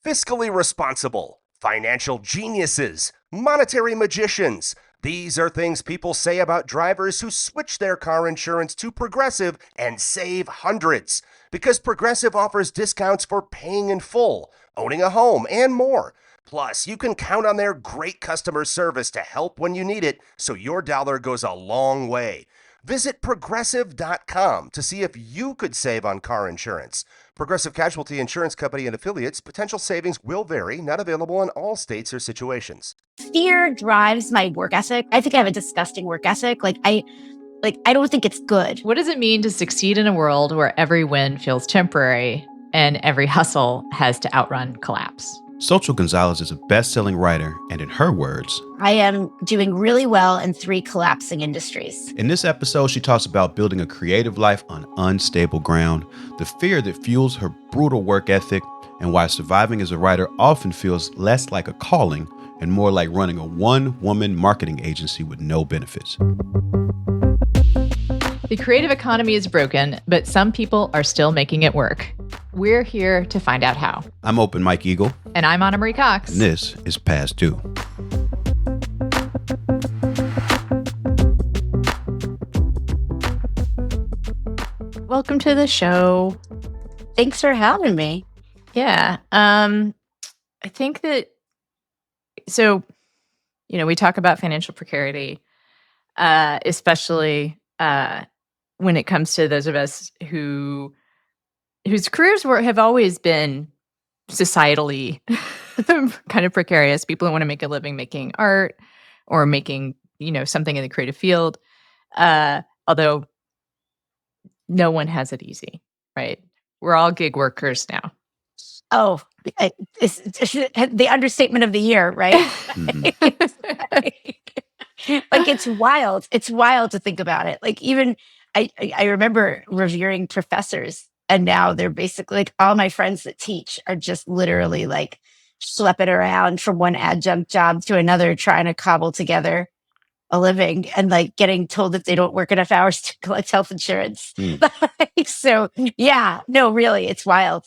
fiscally responsible, financial geniuses, monetary magicians. These are things people say about drivers who switch their car insurance to Progressive and save hundreds. Because Progressive offers discounts for paying in full, owning a home, and more. Plus, you can count on their great customer service to help when you need it, so your dollar goes a long way. Visit Progressive.com to see if you could save on car insurance. Progressive Casualty Insurance Company and affiliates. Potential savings will vary. Not available in all states or situations. Fear drives my work ethic. I think I have a disgusting work ethic. I don't think it's good. What does it mean to succeed in a world where every win feels temporary and every hustle has to outrun collapse? Xochitl Gonzalez is a best-selling writer, and in her words, I am doing really well in 3 collapsing industries. In this episode, she talks about building a creative life on unstable ground, the fear that fuels her brutal work ethic, and why surviving as a writer often feels less like a calling and more like running a one-woman marketing agency with no benefits. The creative economy is broken, but some people are still making it work. We're here to find out how. I'm Open Mike Eagle. And I'm Anna Marie Cox. And this is Past Due. Welcome to the show. Thanks for having me. Yeah. I think that, so, we talk about financial precarity, especially when it comes to those of us whose careers have always been societally kind of precarious. People who want to make a living making art or making, something in the creative field. Although no one has it easy, right? We're all gig workers now. Oh, it's the understatement of the year, right? It's wild. It's wild to think about it. Even I remember revering professors, and now they're basically all my friends that teach are just literally schlepping around from one adjunct job to another, trying to cobble together a living and getting told that they don't work enough hours to collect health insurance. So yeah, no, really, it's wild.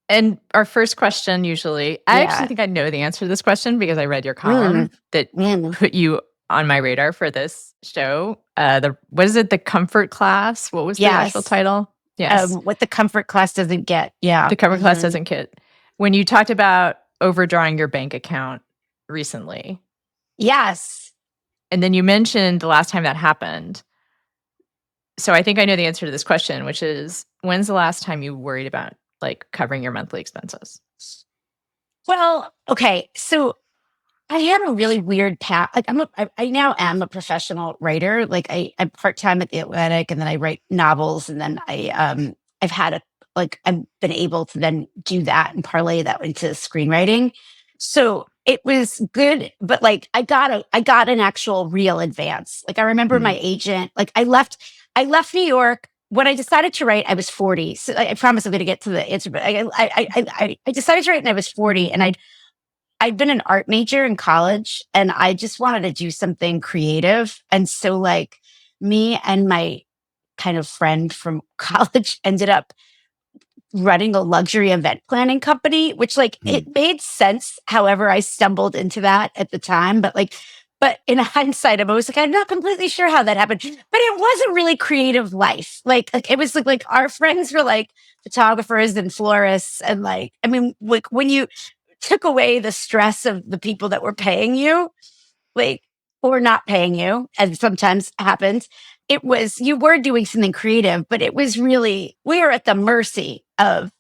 And our first question usually, I actually think I know the answer to this question because I read your column that put you on my radar for this show. What is it? The comfort class? What was the actual title? Yes. What the comfort class doesn't get. Yeah. The comfort class doesn't get. When you talked about overdrawing your bank account recently. Yes. And then you mentioned the last time that happened. So I think I know the answer to this question, which is, when's the last time you worried about covering your monthly expenses? Well, okay. So I had a really weird path. I now am a professional writer. I'm part-time at The Atlantic, and then I write novels, and then I've had I've been able to then do that and parlay that into screenwriting. So it was good, but I got an actual real advance. I remember my agent, I left New York. When I decided to write, I was 40. So I promise I'm going to get to the answer, but I decided to write when I was 40, and I'd been an art major in college, and I just wanted to do something creative. And so me and my kind of friend from college ended up running a luxury event planning company, which it made sense. However, I stumbled into that at the time, but in hindsight, I'm always I'm not completely sure how that happened, but it was a really creative life. It was our friends were photographers and florists. And when you took away the stress of the people that were paying you, or not paying you, as sometimes happens, you were doing something creative, but it was really, we were at the mercy of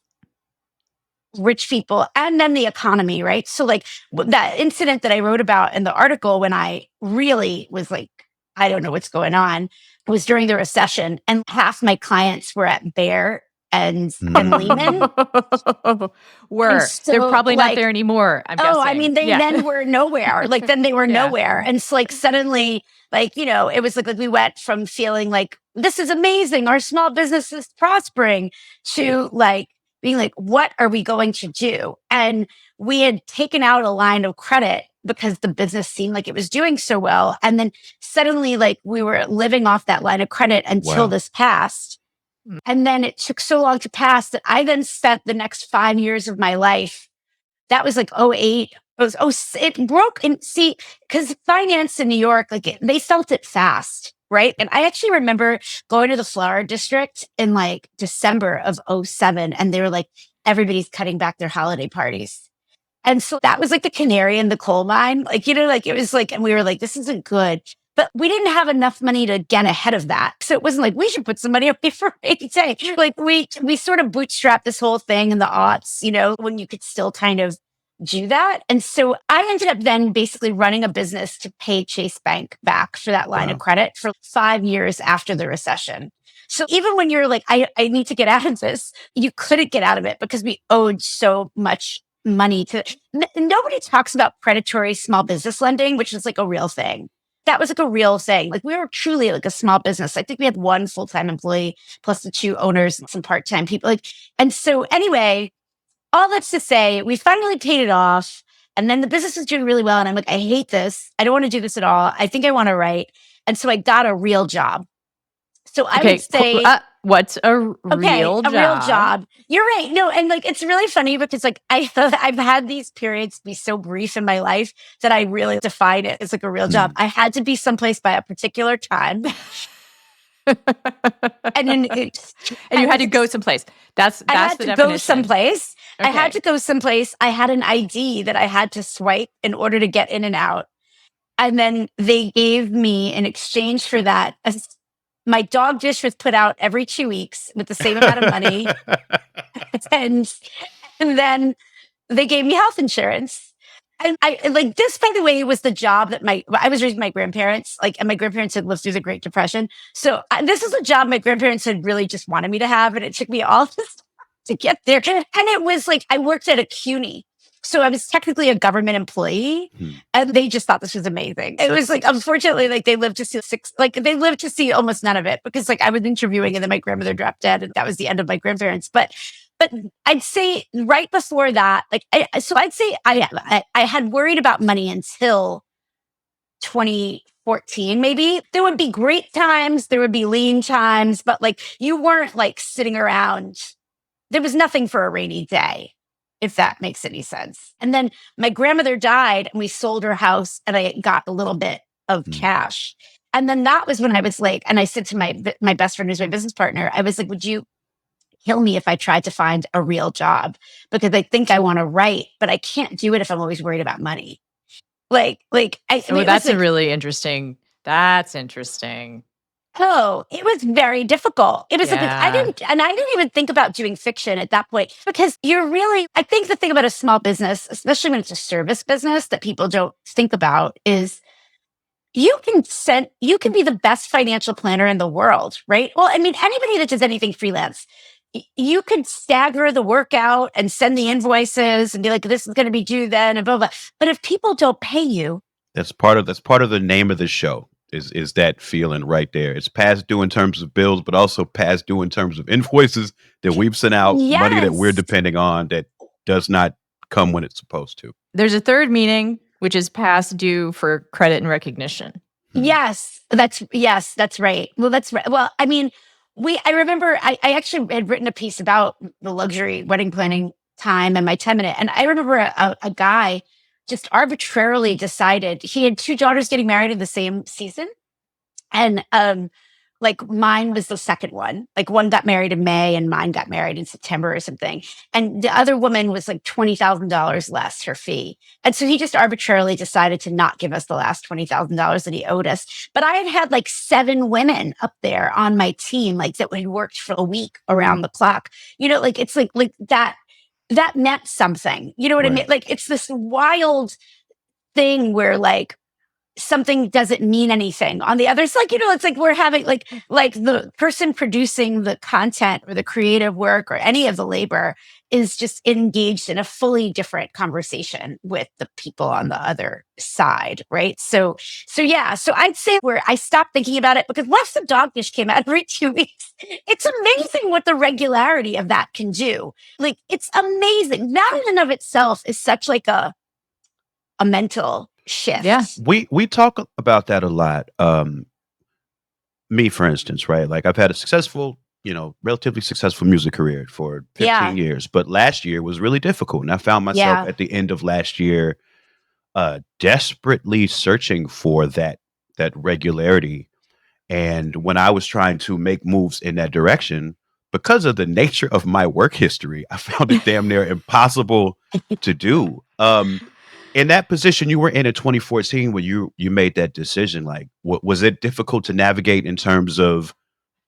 rich people and then the economy, right? So that incident that I wrote about in the article, when I really was I don't know what's going on, it was during the recession, and half my clients were at Bear and Lehman. They're probably not there anymore, I'm guessing. They then were nowhere. Then they were nowhere. And so suddenly, it was we went from feeling this is amazing, our small business is prospering, to being what are we going to do? And we had taken out a line of credit because the business seemed like it was doing so well. And then suddenly we were living off that line of credit until this passed. And then it took so long to pass that I then spent the next 5 years of my life. That was like '08. It broke. And see, because finance in New York, they felt it fast, right? And I actually remember going to the flower district in like December of '07, and they were like, everybody's cutting back their holiday parties. And so that was like the canary in the coal mine. It was like, and we were like, this isn't good. But we didn't have enough money to get ahead of that. So it wasn't like we should put some money away for rainy day. Like we sort of bootstrapped this whole thing in the aughts, when you could still kind of do that. And so I ended up then basically running a business to pay Chase Bank back for that line of credit for 5 years after the recession. So even when you're like, I need to get out of this, you couldn't get out of it because we owed so much money to nobody talks about predatory small business lending, which is like a real thing. That was like a real thing. Like we were truly like a small business. I think we had one full-time employee plus the 2 owners, some part-time people. And so anyway, all that's to say, we finally paid it off. And then the business was doing really well. And I'm like, I hate this. I don't want to do this at all. I think I want to write. And so I got a real job. So I would say, what's a real job? A real job. You're right. No, and like it's really funny because like I've had these periods be so brief in my life that I really define it as like a real job. I had to be someplace by a particular time. And then you had to go someplace. That's I had the to definition. go someplace. Okay. I had to go someplace. I had an ID that I had to swipe in order to get in and out. And then they gave me in exchange for that my dog dish was put out every 2 weeks with the same amount of money. and then they gave me health insurance. And I like this, by the way, was the job that I was raised by my grandparents, and my grandparents had lived through the Great Depression. So this is a job my grandparents had really just wanted me to have. And it took me all this time to get there. And it was like, I worked at a CUNY. So I was technically a government employee, and they just thought this was amazing. It was like, unfortunately, they lived to see almost none of it because I was interviewing and then my grandmother dropped dead, and that was the end of my grandparents. But I'd say right before that, I'd say I had worried about money until 2014, maybe. There would be great times, there would be lean times, but you weren't sitting around. There was nothing for a rainy day, if that makes any sense. And then my grandmother died and we sold her house and I got a little bit of cash. And then that was when I was and I said to my best friend, who's my business partner, I was like, would you kill me if I tried to find a real job? Because I think I want to write, but I can't do it if I'm always worried about money. That's really interesting. That's interesting. Oh, it was very difficult. It was I didn't even think about doing fiction at that point because I think the thing about a small business, especially when it's a service business that people don't think about, is you can be the best financial planner in the world, right? Well, I mean, anybody that does anything freelance, you could stagger the workout and send the invoices and be like, this is going to be due then and blah, blah. But if people don't pay you. That's part of the name of the show. Is that feeling right there? It's past due in terms of bills, but also past due in terms of invoices that we've sent out, money that we're depending on that does not come when it's supposed to. There's a third meaning, which is past due for credit and recognition. Yes, that's right. Well, that's right. Well, I mean, I remember I actually had written a piece about the luxury wedding planning time and my time in it. And I remember a guy just arbitrarily decided he had 2 daughters getting married in the same season. And mine was the second one. One got married in May and mine got married in September or something. And the other woman was $20,000 less her fee. And so he just arbitrarily decided to not give us the last $20,000 that he owed us. But I had 7 women up there on my team, that had worked for a week around the clock. It's that meant something. You know what I mean? It's this wild thing where something doesn't mean anything. On the other side, it's we're having the person producing the content or the creative work or any of the labor is just engaged in a fully different conversation with the people on the other side, right? So I'd say where I stopped thinking about it because once the dog dish came out every 2 weeks, it's amazing what the regularity of that can do. It's amazing. That in and of itself is such a mental shift. Yeah. We talk about that a lot. Me, for instance, right? I've had a successful relatively successful music career for 15 Yeah. years. But last year was really difficult. And I found myself Yeah. at the end of last year desperately searching for that regularity. And when I was trying to make moves in that direction, because of the nature of my work history, I found it damn near impossible to do. In that position you were in 2014 when you made that decision, like, what was it difficult to navigate in terms of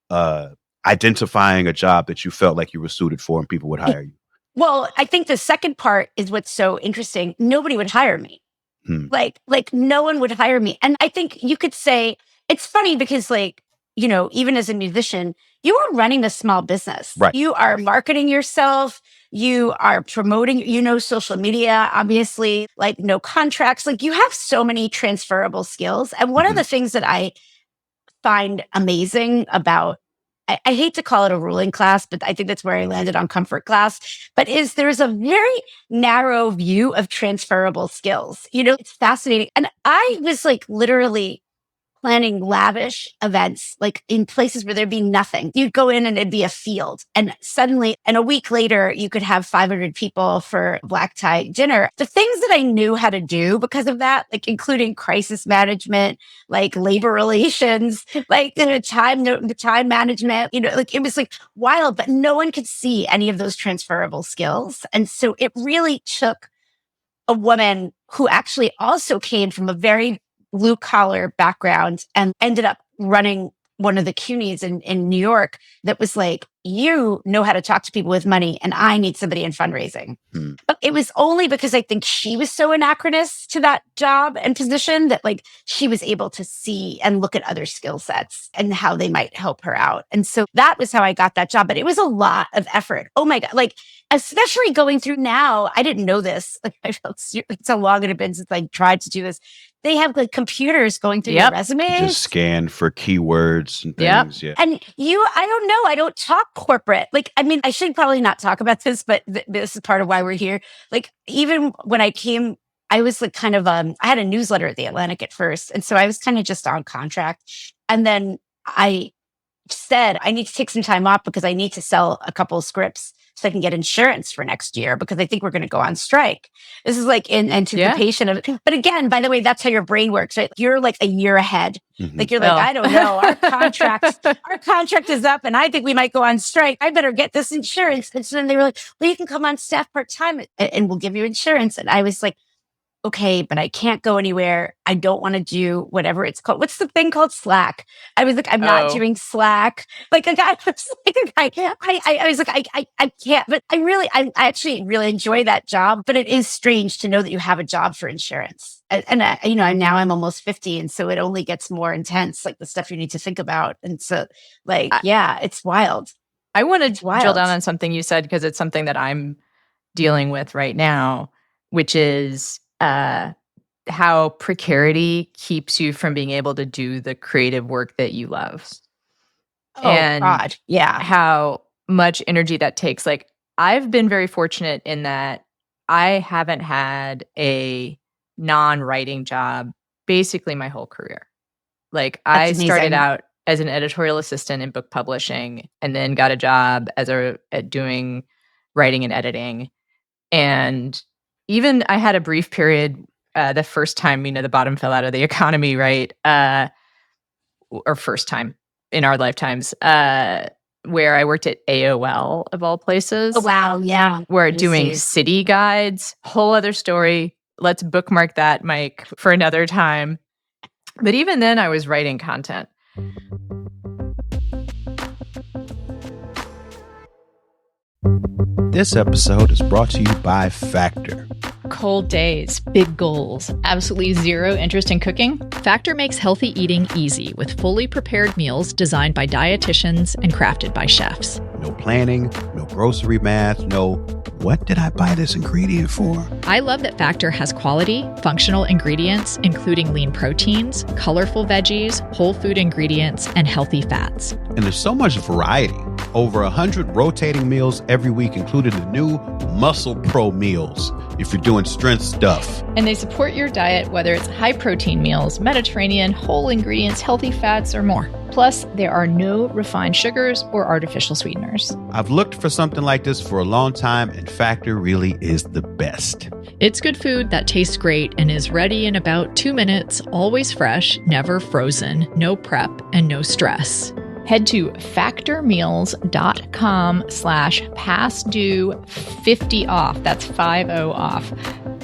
uh, identifying a job that you felt like you were suited for and people would hire you? Well, I think the second part is what's so interesting. Nobody would hire me. Hmm. Like no one would hire me. And I think you could say it's funny because even as a musician, you are running a small business. Right. You are marketing yourself. You are promoting, social media, obviously, like no contracts. Like you have so many transferable skills. And one of the things that I find amazing about I hate to call it a ruling class, but I think that's where I landed on comfort class. But there's a very narrow view of transferable skills. It's fascinating. And I was like literally planning lavish events, like in places where there'd be nothing. You'd go in and it'd be a field. And suddenly, and a week later, you could have 500 people for black tie dinner. The things that I knew how to do because of that, like including crisis management, like labor relations, like the time management, like it was like wild, but no one could see any of those transferable skills. And so it really took a woman who actually also came from a very blue collar background and ended up running one of the CUNYs in New York that was like, you know how to talk to people with money and I need somebody in fundraising. But it was only because I think she was so anachronous to that job and position that like she was able to see and look at other skill sets and how they might help her out. And so that was how I got that job. But it was a lot of effort. Oh my God. Like, especially going through now, I didn't know this. Like I felt it's how long it had been since I tried to do this. They have like computers going through your resumes. Just scan for keywords and things. Yeah. And I don't know. I don't talk corporate. Like, I mean, I should probably not talk about this, but this is part of why we're here. Like, even when I came, I was like kind of, I had a newsletter at The Atlantic at first. And so I was kind of just on contract. And then I said, I need to take some time off because I need to sell a couple of scripts so I can get insurance for next year because I think we're going to go on strike. This is like in anticipation of it. But again, by the way, that's how your brain works, right? You're like a year ahead. Like you're like, I don't know, our contract is up and I think we might go on strike. I better get this insurance. And so then they were like, well, you can come on staff part-time and we'll give you insurance. And I was like, okay, but I can't go anywhere. I don't want to do whatever it's called. What's the thing called? Slack. I was like, I'm not doing Slack. Like a guy, I was like, I can't, but I actually really enjoy that job, but it is strange to know that you have a job for insurance. And now I'm almost 50. And so it only gets more intense, like the stuff you need to think about. And so it's wild. I want to drill down on something you said, because it's something that I'm dealing with right now, which is how precarity keeps you from being able to do the creative work that you love. Oh, and God. Yeah. How much energy that takes. Like, I've been very fortunate in that I haven't had a non-writing job basically my whole career. Like, I started out as an editorial assistant in book publishing and then got a job at doing writing and editing. And even I had a brief period the first time, the bottom fell out of the economy, right? Or first time in our lifetimes, where I worked at AOL of all places. Oh, wow. Yeah. We're doing city guides, whole other story. Let's bookmark that, Mike, for another time. But even then I was writing content. This episode is brought to you by Factor. Cold days, big goals, absolutely zero interest in cooking? Factor makes healthy eating easy with fully prepared meals designed by dietitians and crafted by chefs. No planning, no grocery math, no what did I buy this ingredient for? I love that Factor has quality, functional ingredients, including lean proteins, colorful veggies, whole food ingredients, and healthy fats. And there's so much variety. over 100 rotating meals every week, including the new Muscle Pro meals if you're doing strength stuff. And they support your diet, whether it's high protein meals, Mediterranean, whole ingredients, healthy fats, or more. Plus, there are no refined sugars or artificial sweeteners. I've looked for something like this for a long time, and Factor really is the best. It's good food that tastes great and is ready in about 2 minutes, always fresh, never frozen, no prep, and no stress. Head to factormeals.com/pastdue50off. That's 50 off.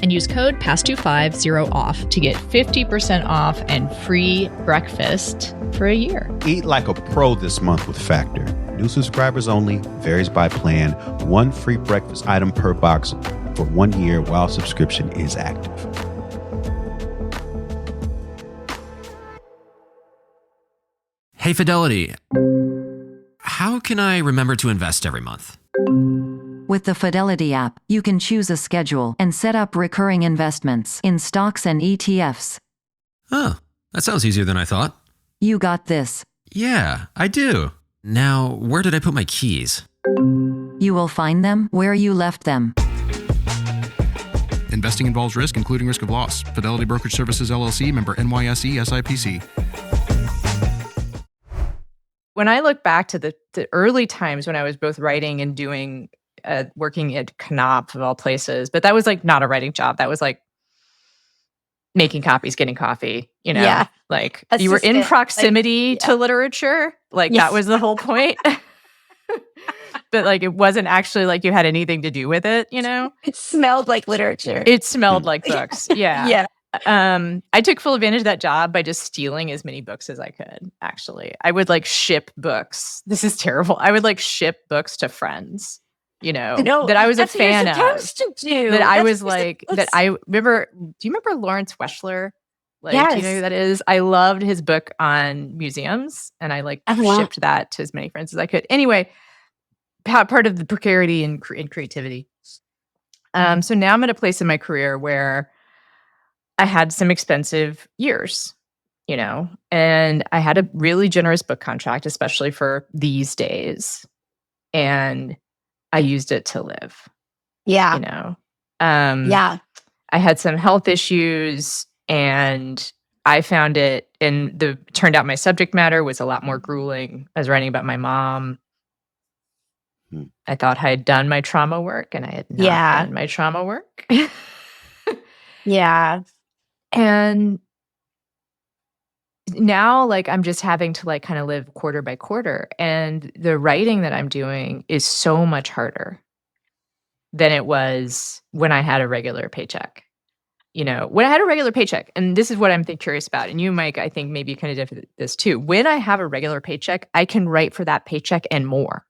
And use code PASTDUE50OFF to get 50% off and free breakfast for a year. Eat like a pro this month with Factor. New subscribers only, varies by plan, 1 free breakfast item per box for 1 year while subscription is active. Hey, Fidelity. How can I remember to invest every month? With the Fidelity app, you can choose a schedule and set up recurring investments in stocks and ETFs. Oh, that sounds easier than I thought. You got this. Yeah, I do. Now, where did I put my keys? You will find them where you left them. Investing involves risk, including risk of loss. Fidelity Brokerage Services, LLC, member NYSE, SIPC. When I look back to the early times when I was both writing and doing working at Knopf of all places, but that was like not a writing job. That was like making copies, getting coffee, Yeah. like you were in Assistant, proximity like, to literature. Like Yes. that was the whole point. But like, it wasn't actually like you had anything to do with it, It smelled like literature. It smelled like books. Yeah. Yeah. I took full advantage of that job by just stealing as many books as I could, actually. I would like ship books. This is terrible. I would like ship books to friends, No, that I was a that's what you're fan of. supposed to do. That I That's was what you're like, supposed that I remember. Do you remember Lawrence Weschler? Like, do you know Yes. who that is? I loved his book on museums, and I like Oh, wow. shipped that to as many friends as I could. Anyway, part of the precarity and creativity. So now I'm at a place in my career where I had some expensive years, and I had a really generous book contract, especially for these days, and I used it to live. Yeah. Yeah. I had some health issues, and I found it, turned out my subject matter was a lot more grueling. I was writing about my mom. I thought I had done my trauma work, and I had not Yeah. done my trauma work. Yeah. And now, like, I'm just having to like kind of live quarter by quarter, and the writing that I'm doing is so much harder than it was when I had a regular paycheck. When I had a regular paycheck, and this is what I'm curious about, and you, Mike, I think maybe you kind of did this too. When I have a regular paycheck, I can write for that paycheck and more.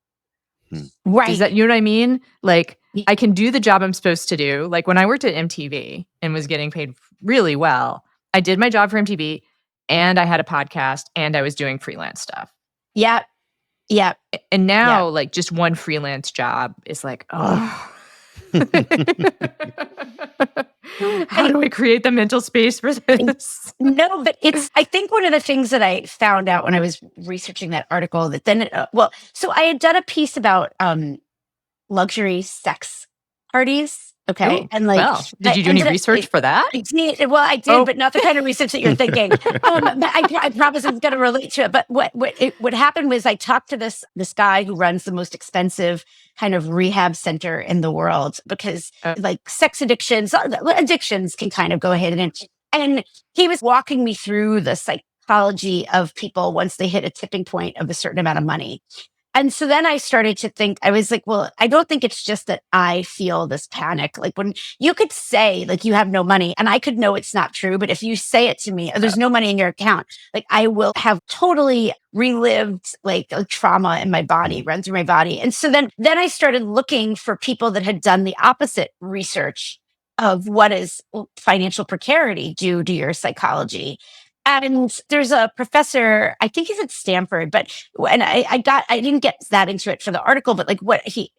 Right. Does that, you know what I mean? Like, I can do the job I'm supposed to do. Like when I worked at MTV and was getting paid really well, I did my job for MTV, and I had a podcast, and I was doing freelance stuff. Yeah. Yeah. And now, like, just one freelance job is like, oh. How do I create the mental space for this? No, but I think one of the things that I found out when I was researching that article that then, so I had done a piece about luxury sex parties. Okay. Ooh, and like, well, did you do any research for that? I did, but not the kind of research that you're thinking. I promise I'm going to relate to it. But what happened was I talked to this guy who runs the most expensive kind of rehab center in the world, because like sex addictions can kind of go ahead and he was walking me through the psychology of people once they hit a tipping point of a certain amount of money. And so then I started to think, I was like, well, I don't think it's just that I feel this panic. Like when you could say like you have no money, and I could know it's not true, but if you say it to me, there's no money in your account, like I will have totally relived like a trauma in my body, run through my body. And so then I started looking for people that had done the opposite research of what is financial precarity do to your psychology. And there's a professor, I think he's at Stanford, and I didn't get that into it for the article, but like what he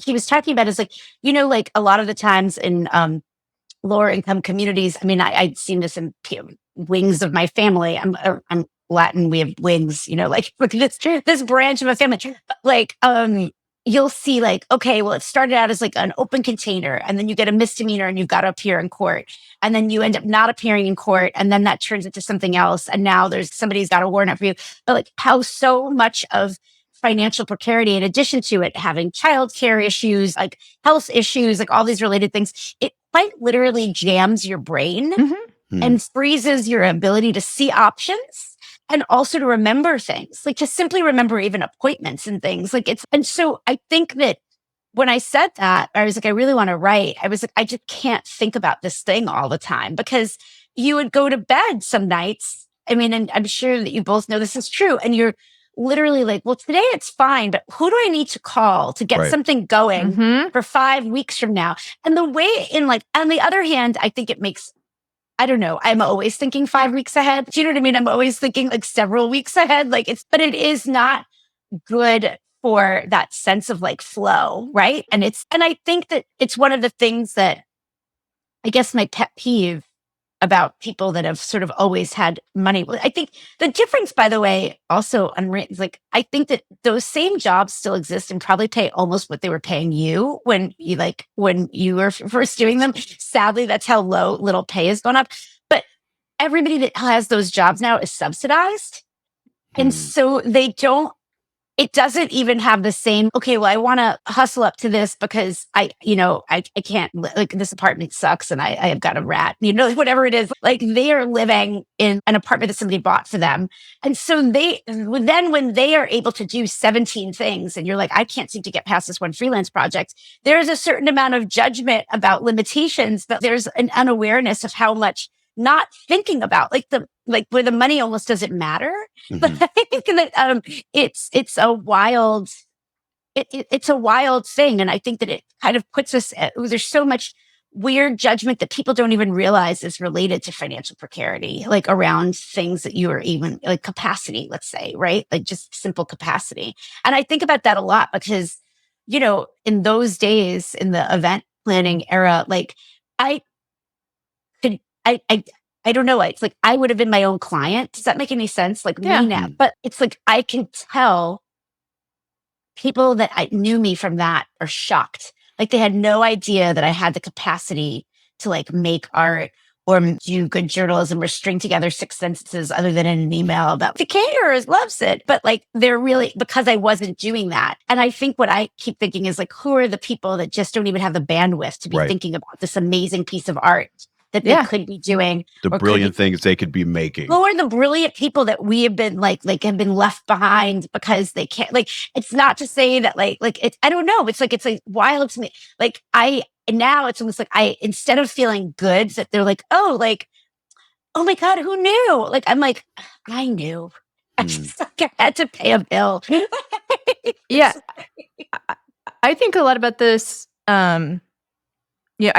was talking about is like, like a lot of the times in lower income communities, I mean, I'd seen this in wings of my family. I'm Latin, we have wings, like this branch of a family. But like, you'll see like, okay, well, it started out as like an open container, and then you get a misdemeanor and you've got to appear in court. And then you end up not appearing in court. And then that turns into something else. And now somebody's got a warrant out for you. But like how so much of financial precarity, in addition to it having childcare issues, like health issues, like all these related things, it quite literally jams your brain and freezes your ability to see options and also to remember things, like to simply remember even appointments and things. And so I think that when I said that, I was like, I really want to write. I was like, I just can't think about this thing all the time, because you would go to bed some nights. I mean, and I'm sure that you both know this is true. And you're literally like, well, today it's fine, but who do I need to call to get something going for 5 weeks from now? And the way on the other hand, I think it makes, I don't know, I'm always thinking 5 weeks ahead. Do you know what I mean? I'm always thinking like several weeks ahead. But it is not good for that sense of like flow, right? And I think that it's one of the things that I guess my pet peeve about people that have sort of always had money. I think the difference, by the way, also unwritten, is like, I think that those same jobs still exist and probably pay almost what they were paying you when you were first doing them. Sadly, that's how little pay has gone up. But everybody that has those jobs now is subsidized. And so it doesn't even have the same, okay, well, I want to hustle up to this because I can't, like, this apartment sucks and I have got a rat, whatever it is. Like, they are living in an apartment that somebody bought for them. And so when they are able to do 17 things and you're like, I can't seem to get past this one freelance project, there's a certain amount of judgment about limitations, but there's an unawareness of how much not thinking about where the money almost doesn't matter. But I think that it's a wild thing, and I think that it kind of puts us there's so much weird judgment that people don't even realize is related to financial precarity, like around things that you are even like capacity, let's say, right? Like just simple capacity. And I think about that a lot because in those days, in the event planning era, like I don't know. It's like I would have been my own client. Does that make any sense? Like me now, but it's like I can tell people that knew me from that are shocked. Like they had no idea that I had the capacity to like make art or do good journalism or string together 6 sentences other than in an email about the caterers loves it. But like they're really, because I wasn't doing that. And I think what I keep thinking is like, who are the people that just don't even have the bandwidth to be thinking about this amazing piece of art that they could be doing, the brilliant things they could be making? Who are the brilliant people that we have been have been left behind because they can't, like, it's not to say that like it's, I don't know. It's like wild to me. Like now it's almost like instead of feeling good that they're like, oh my God, who knew? Like, I'm like, I knew. I just I had to pay a bill. Yeah. I think a lot about this. I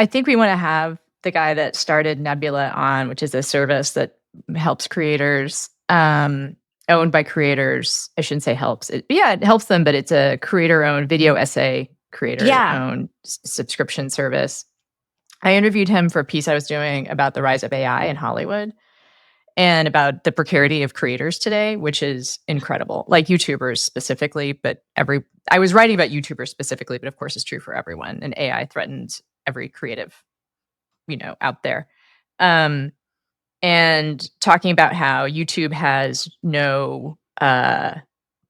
think we want to have the guy that started Nebula on, which is a service that helps creators, owned by creators. I shouldn't say helps. It helps them, but it's a creator-owned video essay creator-owned subscription service. I interviewed him for a piece I was doing about the rise of AI in Hollywood and about the precarity of creators today, which is incredible. Like YouTubers specifically, but I was writing about YouTubers specifically, but of course it's true for everyone. And AI threatens every creative out there. And talking about how YouTube has no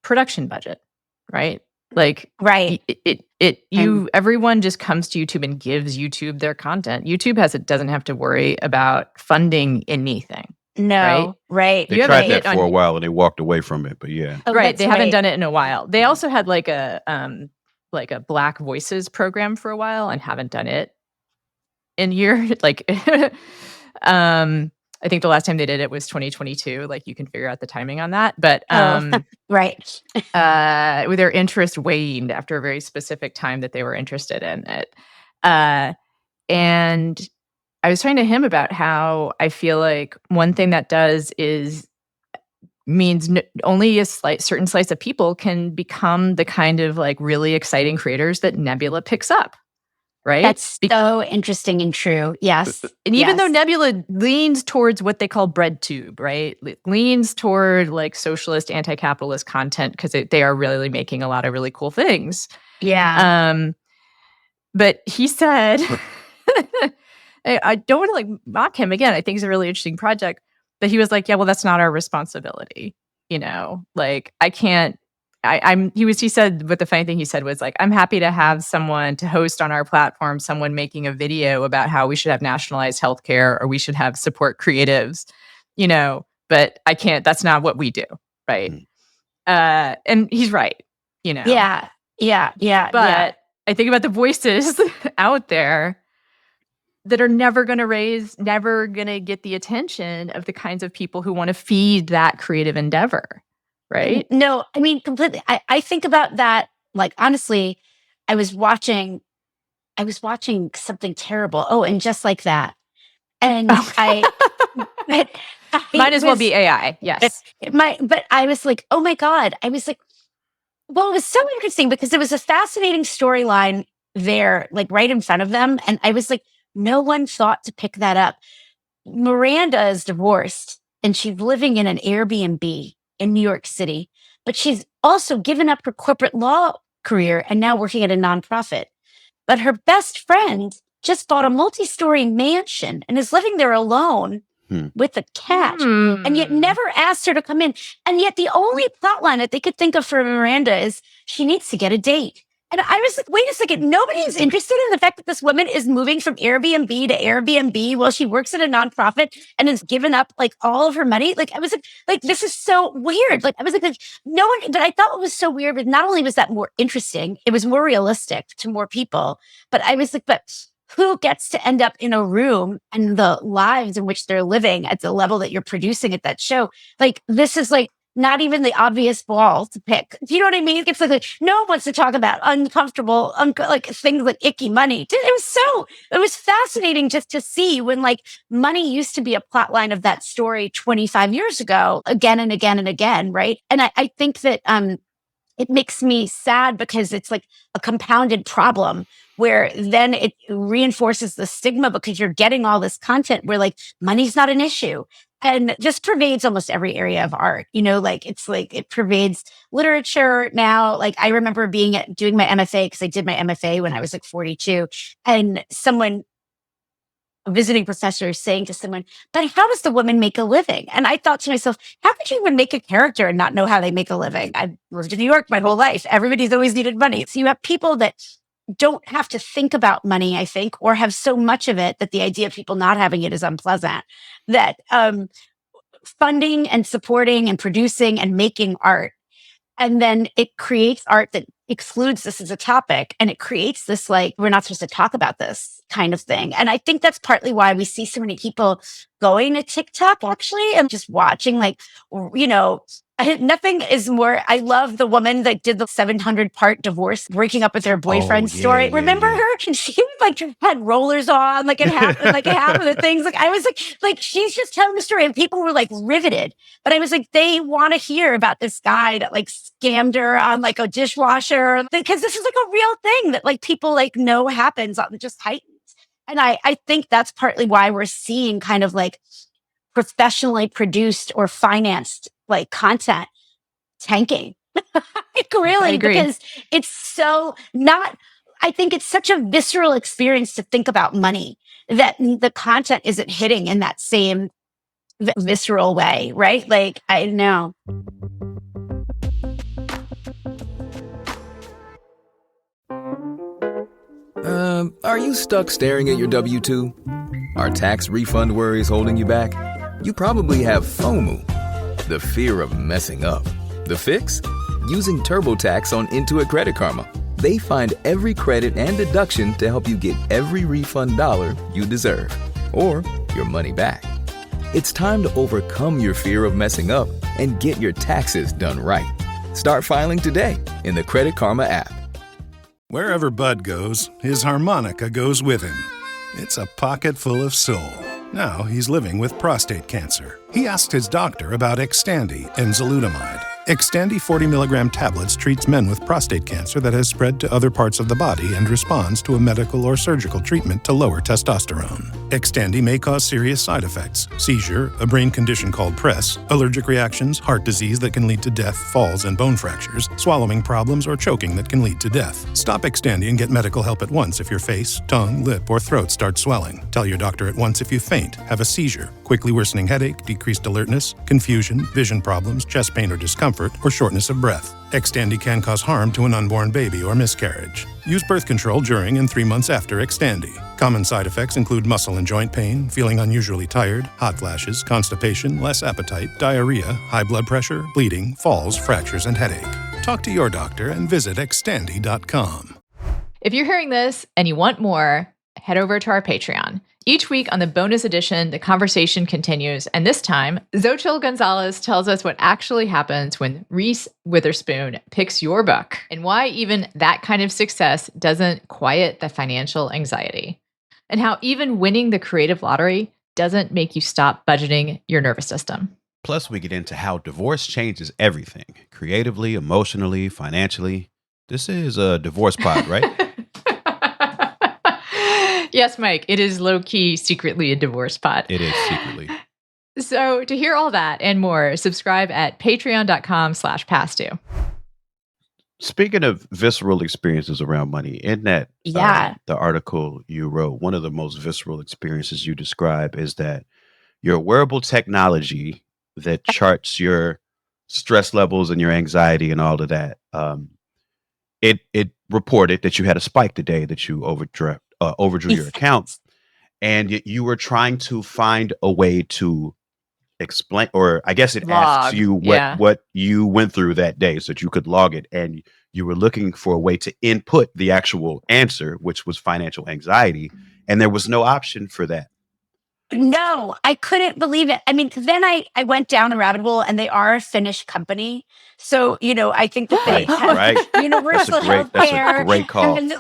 production budget, right? Like, right. Everyone just comes to YouTube and gives YouTube their content. YouTube doesn't have to worry about funding anything. No, right. They tried that for a while and they walked away from it, but yeah. Oh, right. They haven't done it in a while. They also had like a Black Voices program for a while and haven't done it in year. Like, I think the last time they did it was 2022. Like, you can figure out the timing on that. But right. Their interest waned after a very specific time that they were interested in it. And I was talking to him about how I feel like one thing that does means only a certain slice of people can become the kind of like really exciting creators that Nebula picks up, right? That's so interesting and true. Yes. And even though Nebula leans towards what they call bread tube, right? Leans toward like socialist, anti-capitalist content because they are really making a lot of really cool things. Yeah. But he said, I don't want to like mock him again. I think it's a really interesting project. But he was like, yeah, well, that's not our responsibility. You know, like I can't. He said, but the funny thing he said was like, I'm happy to have someone to host on our platform, someone making a video about how we should have nationalized healthcare or we should have support creatives, you know, but I can't, that's not what we do. Right. And he's right, you know. Yeah. But I think about the voices out there that are never going to get the attention of the kinds of people who want to feed that creative endeavor. Right? No, I mean, completely. I think about that. Like, honestly, I was watching something terrible. Oh, and just like that. And might as well be AI. Yes. But I was like, oh my God. I was like, well, it was so interesting because it was a fascinating storyline there, like right in front of them. And I was like, no one thought to pick that up. Miranda is divorced and she's living in an Airbnb in New York City, but she's also given up her corporate law career and now working at a nonprofit. But her best friend just bought a multi-story mansion and is living there alone with a cat and yet never asked her to come in. And yet the only plot line that they could think of for Miranda is she needs to get a date. And I was like, wait a second, nobody's interested in the fact that this woman is moving from Airbnb to Airbnb while she works at a nonprofit and has given up like all of her money. Like, I was like, this is so weird. Like, I was like, no one, but I thought what was so weird, but not only was that more interesting, it was more realistic to more people. But I was like, but who gets to end up in a room and the lives in which they're living at the level that you're producing at that show? Like, this is like, not even the obvious ball to pick. Do you know what I mean? It's like no one wants to talk about uncomfortable, like things like icky money. It was fascinating just to see when like money used to be a plot line of that story 25 years ago, again and again and again, right? And I think that it makes me sad because it's like a compounded problem where then it reinforces the stigma because you're getting all this content where like money's not an issue. And just pervades almost every area of art, you know, like it's like it pervades literature now. Like I remember doing my MFA because I did my MFA when I was like 42, and a visiting professor saying to someone, but how does the woman make a living? And I thought to myself, how could you even make a character and not know how they make a living? I've lived in New York my whole life. Everybody's always needed money. So you have people that don't have to think about money, I think, or have so much of it that the idea of people not having it is unpleasant, that funding and supporting and producing and making art. And then it creates art that excludes this as a topic. And it creates this, like, we're not supposed to talk about this kind of thing. And I think that's partly why we see so many people going to TikTok, actually, and just watching, like, you know, nothing is more. I love the woman that did the 700-part divorce, breaking up with her boyfriend story. Remember her? And she like had rollers on, like in half of the things. Like I was like she's just telling the story, and people were like riveted. But I was like, they want to hear about this guy that like scammed her on like a dishwasher, because this is like a real thing that like people like know happens, just heightens. And I think that's partly why we're seeing kind of like professionally produced or financed like content tanking. Like really, because it's so not, I think it's such a visceral experience to think about money that the content isn't hitting in that same visceral way, right? Like, I know. Are you stuck staring at your W-2? Are tax refund worries holding you back? You probably have FOMO, the fear of messing up. The fix? Using TurboTax on Intuit Credit Karma. They find every credit and deduction to help you get every refund dollar you deserve, or your money back. It's time to overcome your fear of messing up and get your taxes done right. Start filing today in the Credit Karma app. Wherever Bud goes, his harmonica goes with him. It's a pocket full of soul. Now he's living with prostate cancer. He asked his doctor about Xtandi and enzalutamide. Extandi 40 milligram tablets treats men with prostate cancer that has spread to other parts of the body and responds to a medical or surgical treatment to lower testosterone. Extandi may cause serious side effects: seizure, a brain condition called PRESS, allergic reactions, heart disease that can lead to death, falls and bone fractures, swallowing problems, or choking that can lead to death. Stop Extandi and get medical help at once if your face, tongue, lip, or throat start swelling. Tell your doctor at once if you faint, have a seizure, quickly worsening headache, decreased alertness, confusion, vision problems, chest pain or discomfort, or shortness of breath. Extandi can cause harm to an unborn baby or miscarriage. Use birth control during and 3 months after Extandi. Common side effects include muscle and joint pain, feeling unusually tired, hot flashes, constipation, less appetite, diarrhea, high blood pressure, bleeding, falls, fractures, and headache. Talk to your doctor and visit Extandi.com. If you're hearing this and you want more, head over to our Patreon. Each week on the bonus edition, the conversation continues, and this time, Xochitl Gonzalez tells us what actually happens when Reese Witherspoon picks your book, and why even that kind of success doesn't quiet the financial anxiety, and how even winning the creative lottery doesn't make you stop budgeting your nervous system. Plus, we get into how divorce changes everything, creatively, emotionally, financially. This is a divorce pod, right? Yes, Mike, it is low-key secretly a divorce pod. It is secretly. So to hear all that and more, subscribe at patreon.com/pastdue. Speaking of visceral experiences around money, in that the article you wrote, one of the most visceral experiences you describe is that your wearable technology that charts your stress levels and your anxiety and all of that, it reported that you had a spike the day that you overdrew your account, and you were trying to find a way to explain, or I guess it asks you what you went through that day so that you could log it, and you were looking for a way to input the actual answer, which was financial anxiety, and there was no option for that. No, I couldn't believe it. I mean, then I went down a rabbit hole, and they are a Finnish company. So, I think that they have universal health care. That's a great call. And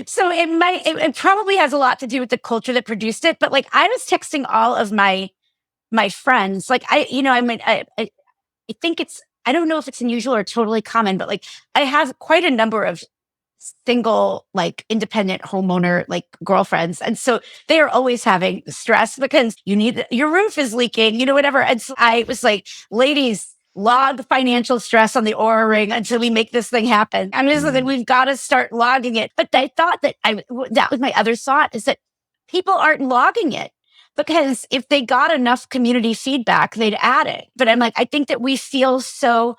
so it probably has a lot to do with the culture that produced it. But I was texting all of my friends. I think I don't know if it's unusual or totally common, but I have quite a number of single, independent homeowner, girlfriends. And so they are always having stress because your roof is leaking, whatever. And so I was like, ladies, log the financial stress on the Oura Ring until we make this thing happen. I'm just like, we've got to start logging it. But I thought that that was my other thought, is that people aren't logging it. Because if they got enough community feedback, they'd add it. But I'm like, I think that we feel so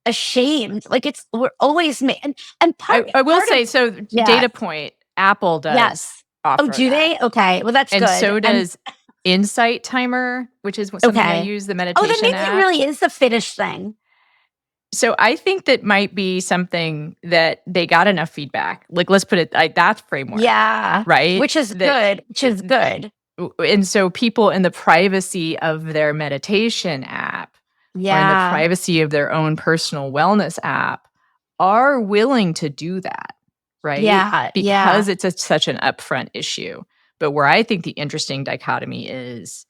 ashamed. We're always and part. I will say, data point, Apple does offer. Oh, do they? Okay, well that's and good. And so does Insight Timer, which is something I use, the meditation then maybe app. It really is the Finnish thing. So I think that might be something that they got enough feedback. Let's put it like that framework. Yeah. Right? Which is good. And so people in the privacy of their meditation app, or in the privacy of their own personal wellness app, are willing to do that, right? Yeah. Because it's such an upfront issue. But where I think the interesting dichotomy is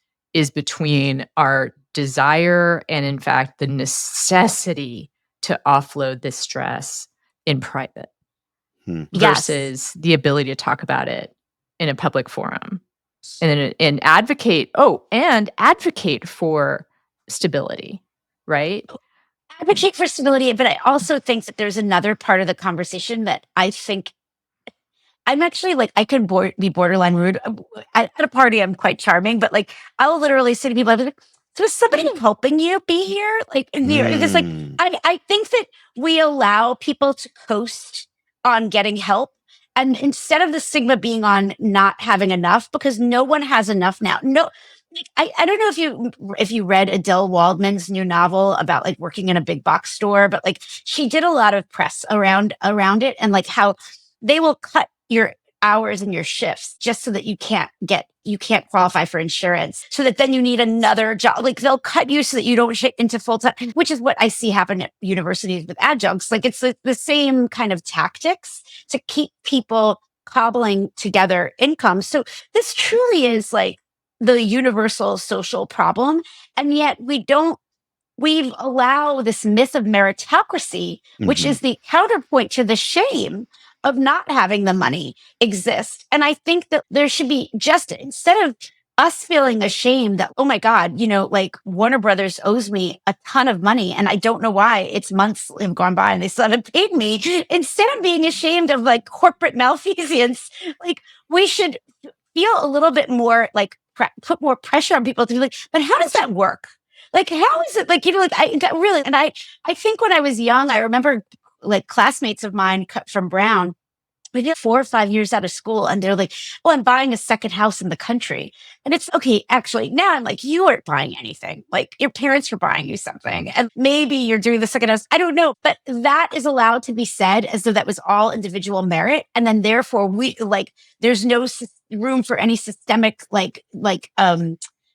between our desire and, in fact, the necessity to offload this stress in private versus the ability to talk about it in a public forum. And advocate for stability, right? Advocate for stability, but I also think that there's another part of the conversation that I think I'm actually I could be borderline rude. At a party, I'm quite charming, but I'll literally say to people, I'll be like, so is somebody helping you be here? Because I think that we allow people to coast on getting help. And instead of the stigma being on not having enough, because no one has enough now. No, I don't know if you read Adele Waldman's new novel about working in a big box store, but she did a lot of press around it, and how they will cut your hours and your shifts just so that you can't qualify for insurance, so that then you need another job. They'll cut you so that you don't hit into full time, which is what I see happen at universities with adjuncts. It's the same kind of tactics to keep people cobbling together income. So this truly is the universal social problem. And yet we don't we've allowed this myth of meritocracy, which Mhm. is the counterpoint to the shame of not having the money exist. And I think that there should be just, instead of us feeling ashamed that, oh my God, like Warner Brothers owes me a ton of money and I don't know why, it's months have gone by and they still haven't paid me. Instead of being ashamed of like corporate malfeasance, like we should feel a little bit more like put more pressure on people to be like, but how does that work? Like, how is it like, like really, and I think when I was young, I remember like classmates of mine from Brown, we did 4 or 5 years out of school and they're like, oh, I'm buying a second house in the country. And it's okay. Actually, now I'm like, you aren't buying anything. Like your parents are buying you something and maybe you're doing the second house. I don't know. But that is allowed to be said as though that was all individual merit. And then therefore we like, there's no room for any systemic,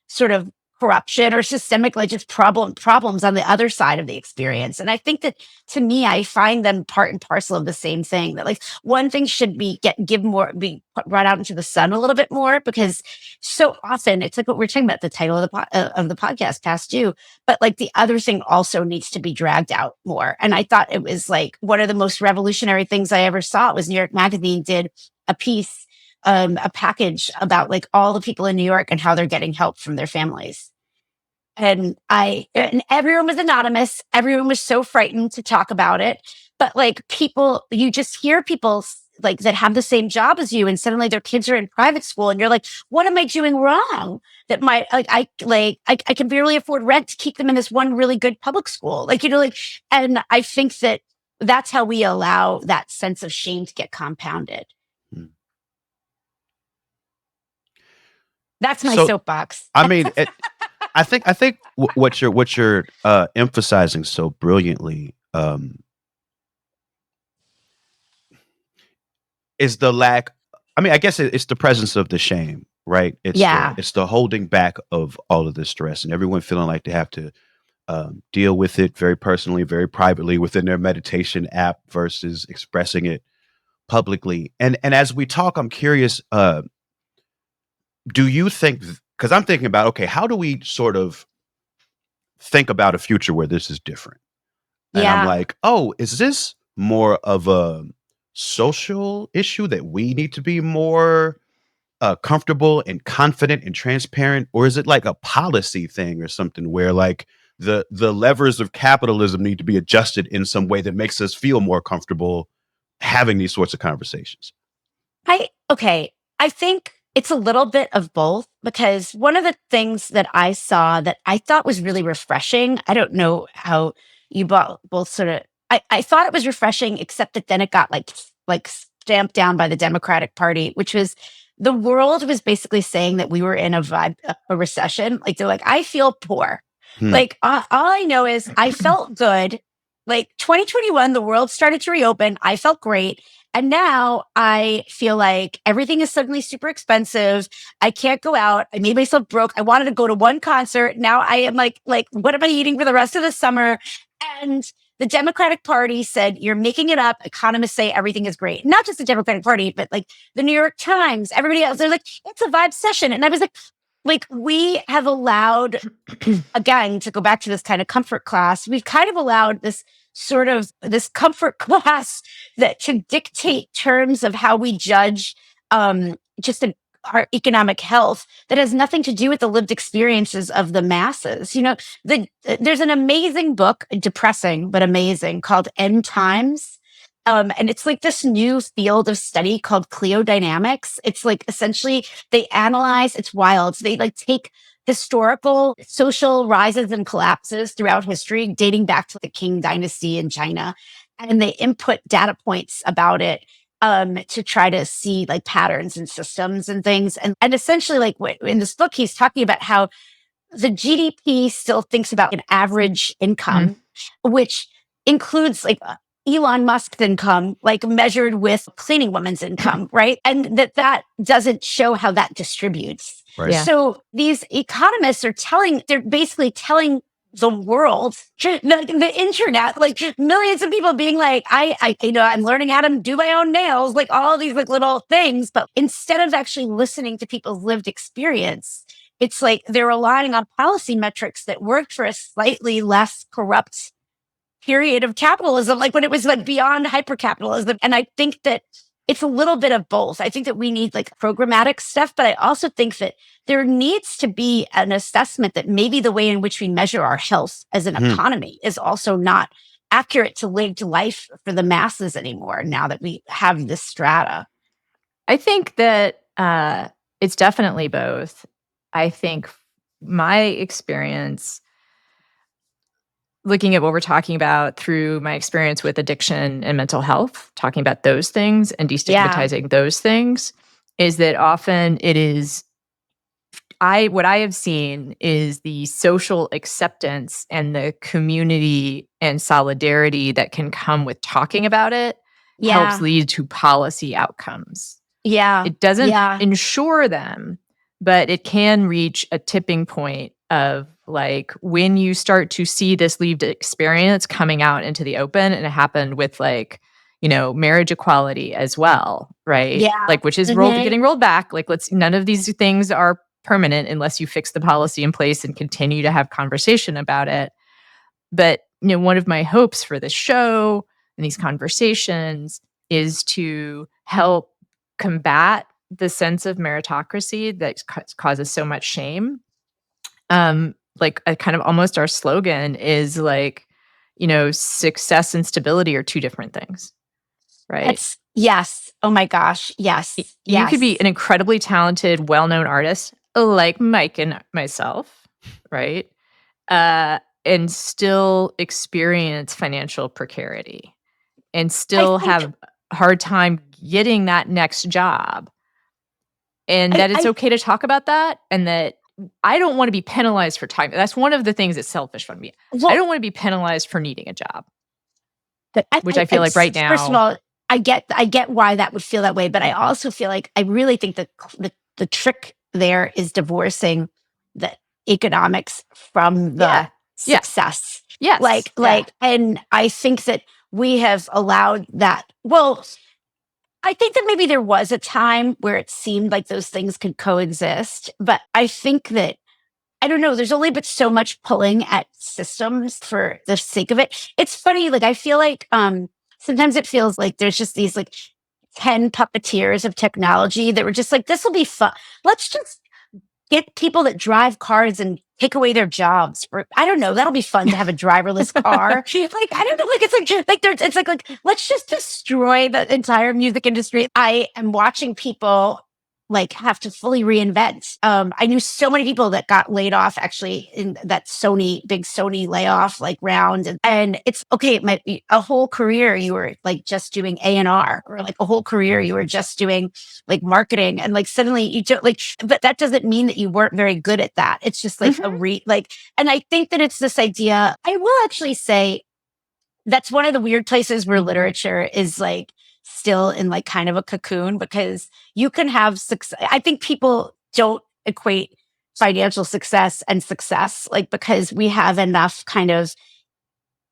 sort of corruption or systemic, like just problems on the other side of the experience. And I think that to me, I find them part and parcel of the same thing, that like one thing should be be brought out into the sun a little bit more, because so often it's like what we're talking about, the title of the podcast, Past Due, but like the other thing also needs to be dragged out more. And I thought it was like one of the most revolutionary things I ever saw was New York Magazine did a piece, a package about like all the people in New York and how they're getting help from their families. And everyone was anonymous. Everyone was so frightened to talk about it. But like people, you just hear people like that have the same job as you, and suddenly their kids are in private school, and you're like, what am I doing wrong? That I can barely afford rent to keep them in this one really good public school. And I think that that's how we allow that sense of shame to get compounded. Hmm. That's my soapbox. I mean, I think what you're emphasizing so brilliantly is the lack. I mean, I guess it's the presence of the shame, right? It's the holding back of all of this stress, and everyone feeling like they have to deal with it very personally, very privately within their meditation app versus expressing it publicly. And as we talk, I'm curious. Do you think? Because I'm thinking about, okay, how do we sort of think about a future where this is different? And I'm like, oh, is this more of a social issue that we need to be more comfortable and confident and transparent? Or is it like a policy thing or something where like the levers of capitalism need to be adjusted in some way that makes us feel more comfortable having these sorts of conversations? I think it's a little bit of both, because one of the things that I saw that I thought was really refreshing, I don't know how you both sort of, I thought it was refreshing, except that then it got like stamped down by the Democratic Party, which was the world was basically saying that we were in a recession. Like they're like, I feel poor. Like all I know is I felt good. Like 2021, the world started to reopen. I felt great. And now I feel like everything is suddenly super expensive. I can't go out. I made myself broke. I wanted to go to one concert. Now I am like, what am I eating for the rest of the summer? And the Democratic Party said, you're making it up. Economists say everything is great. Not just the Democratic Party, but like the New York Times, everybody else. They're like, it's a vibe session. And I was like, we have allowed, again, to go back to this kind of comfort class, we've kind of allowed this sort of this comfort class that should dictate terms of how we judge our economic health, that has nothing to do with the lived experiences of the masses. There's an amazing book, depressing but amazing, called End Times. And it's like this new field of study called cliodynamics. It's like essentially they analyze, it's wild. So they like take historical social rises and collapses throughout history, dating back to the Qing dynasty in China. And they input data points about it to try to see like patterns and systems and things. And essentially, like in this book, he's talking about how the GDP still thinks about an average income, which includes like Elon Musk's income, like measured with cleaning woman's income, right? And that doesn't show how that distributes. Right. Yeah. So these economists they're basically telling the world, the internet, like millions of people being like, I'm learning how to do my own nails, like all these like little things. But instead of actually listening to people's lived experience, it's like they're relying on policy metrics that worked for a slightly less corrupt period of capitalism, like when it was like beyond hypercapitalism. And I think that it's a little bit of both. I think that we need like programmatic stuff, but I also think that there needs to be an assessment that maybe the way in which we measure our health as an economy is also not accurate to lived life for the masses anymore now that we have this strata. I think that it's definitely both. I think my experience looking at what we're talking about through my experience with addiction and mental health, talking about those things and destigmatizing those things, is that often it is what I have seen is the social acceptance and the community and solidarity that can come with talking about it helps lead to policy outcomes. Yeah. It doesn't ensure them, but it can reach a tipping point of like when you start to see this lived experience coming out into the open. And it happened with like, marriage equality as well, right? Yeah. Like, which is getting rolled back. Like, none of these things are permanent unless you fix the policy in place and continue to have conversation about it. But, one of my hopes for this show and these conversations is to help combat the sense of meritocracy that causes so much shame. Like a kind of almost our slogan is like, success and stability are two different things, right? Yes. Oh my gosh. Yes. You could be an incredibly talented, well-known artist like Mike and myself, right? And still experience financial precarity and still have a hard time getting that next job. And that it's okay to talk about that, and that I don't want to be penalized for time. That's one of the things that's selfish for me. I don't want to be penalized for needing a job, which I feel like right now. First of all, I get why that would feel that way, but I also feel like I really think that the trick there is divorcing the economics from the success. Yes. And I think that we have allowed that. Well, I think that maybe there was a time where it seemed like those things could coexist, but I think that, I don't know, there's only but so much pulling at systems for the sake of it. It's funny, like I feel like sometimes it feels like there's just these like 10 puppeteers of technology that were just like, this will be fun. Let's just get people that drive cars and take away their jobs. Or I don't know, that'll be fun to have a driverless car. Like, I don't know, like it's like let's just destroy the entire music industry. I am watching people like have to fully reinvent. I knew so many people that got laid off actually in that big Sony layoff like round. And it's okay. It might be a whole career you were like just doing A&R, or like a whole career you were just doing like marketing, and like suddenly you don't like, but that doesn't mean that you weren't very good at that. It's just like and I think that it's this idea. I will actually say that's one of the weird places where literature is like still in like kind of a cocoon, because you can have success. I think people don't equate financial success and success, like because we have enough kind of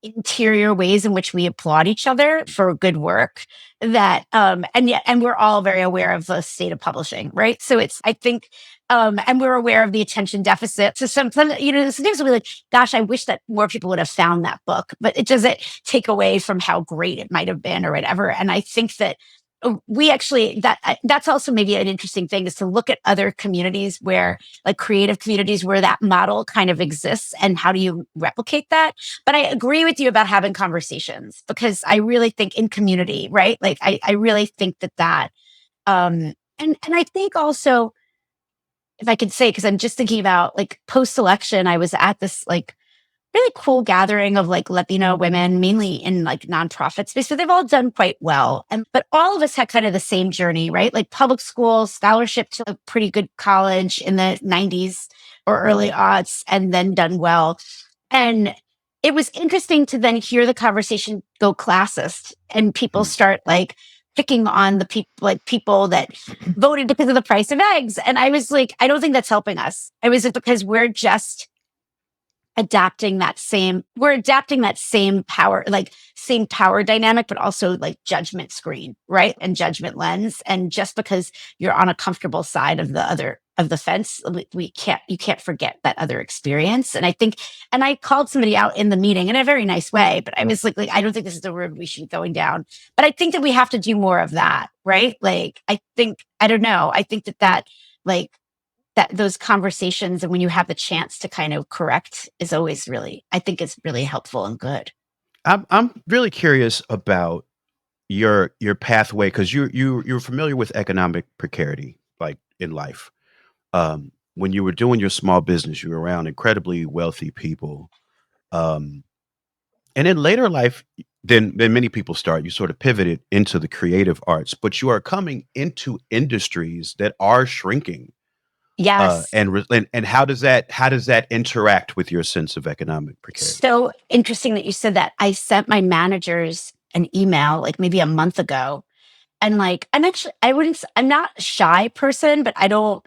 interior ways in which we applaud each other for good work that and we're all very aware of the state of publishing, right? So it's, I think, and we're aware of the attention deficit. So sometimes we're like, gosh, I wish that more people would have found that book, but it doesn't take away from how great it might have been or whatever. And I think that we actually, that's also maybe an interesting thing, is to look at other communities where, like creative communities where that model kind of exists, and how do you replicate that? But I agree with you about having conversations, because I really think in community, right? Like I really think that and I think also, if I could say, because I'm just thinking about like post-election, I was at this like really cool gathering of like Latino women, mainly in like nonprofit space. So they've all done quite well. But all of us had kind of the same journey, right? Like public school, scholarship to a pretty good college in the 90s or early aughts, and then done well. And it was interesting to then hear the conversation go classist, and people start like picking on the people that voted because of the price of eggs. And I was like, I don't think that's helping us. I was like, because we're just adapting that same power, like same power dynamic, but also like judgment screen, right? And judgment lens. And just because you're on a comfortable side of of the fence. You can't forget that other experience. And I called somebody out in the meeting in a very nice way, but I was like, I don't think this is the road we should be going down. But I think that we have to do more of that, right? Like, I don't know. I think that like, that those conversations and when you have the chance to kind of correct is always I think it's really helpful and good. I'm really curious about your pathway because you're familiar with economic precarity, like in life. When you were doing your small business, you were around incredibly wealthy people. Um, and in later life, than many people start, you sort of pivoted into the creative arts, but you are coming into industries that are shrinking. Yes. And how does that interact with your sense of economic precarity? So interesting that you said that. I sent my managers an email like maybe a month ago. And like, I'm not a shy person, but I don't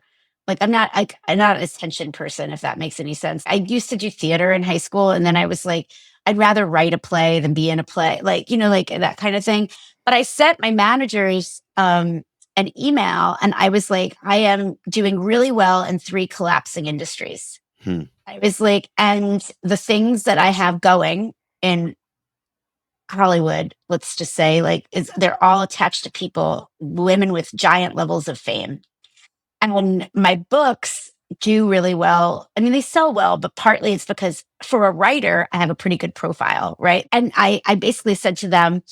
I'm not an attention person, if that makes any sense. I used to do theater in high school. And then I was like, I'd rather write a play than be in a play, like, like that kind of thing. But I sent my managers, an email and I was like, I am doing really well in 3 collapsing industries. Hmm. I was like, and the things that I have going in Hollywood, let's just say, like, they're all attached to women with giant levels of fame. And my books do really well. I mean, they sell well, but partly it's because for a writer, I have a pretty good profile, right? And I basically said to them,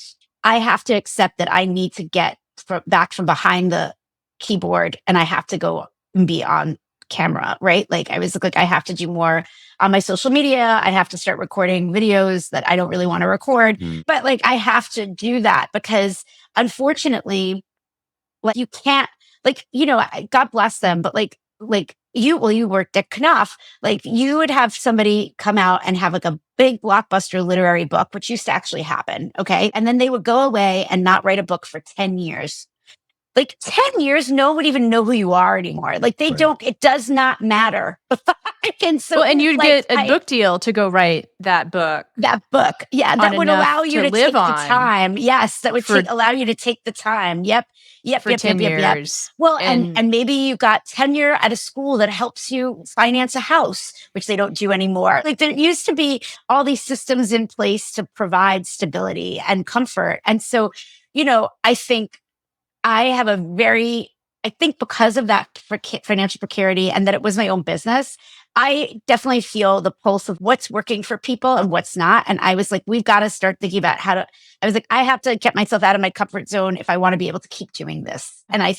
I have to accept that I need to get back from behind the keyboard and I have to go and be on camera, right? Like I was like, I have to do more on my social media. I have to start recording videos that I don't really want to record. But like, I have to do that because unfortunately, like you can't, like, God bless them, but like you worked at Knopf, like you would have somebody come out and have like a big blockbuster literary book, which used to actually happen. Okay. And then they would go away and not write a book for 10 years. Like 10 years, no one would even know who you are anymore. Like they don't, it does not matter. And so, and you'd get a book deal to go write that book. Yeah, that would allow you to take the time. Yes, that would allow you to take the time. Yep. For 10 years. Well, and maybe you got tenure at a school that helps you finance a house, which they don't do anymore. Like there used to be all these systems in place to provide stability and comfort. And so, I think I think because of that financial precarity and that it was my own business, I definitely feel the pulse of what's working for people and what's not. And I was like, we've got to start thinking about I was like, I have to get myself out of my comfort zone if I want to be able to keep doing this. And I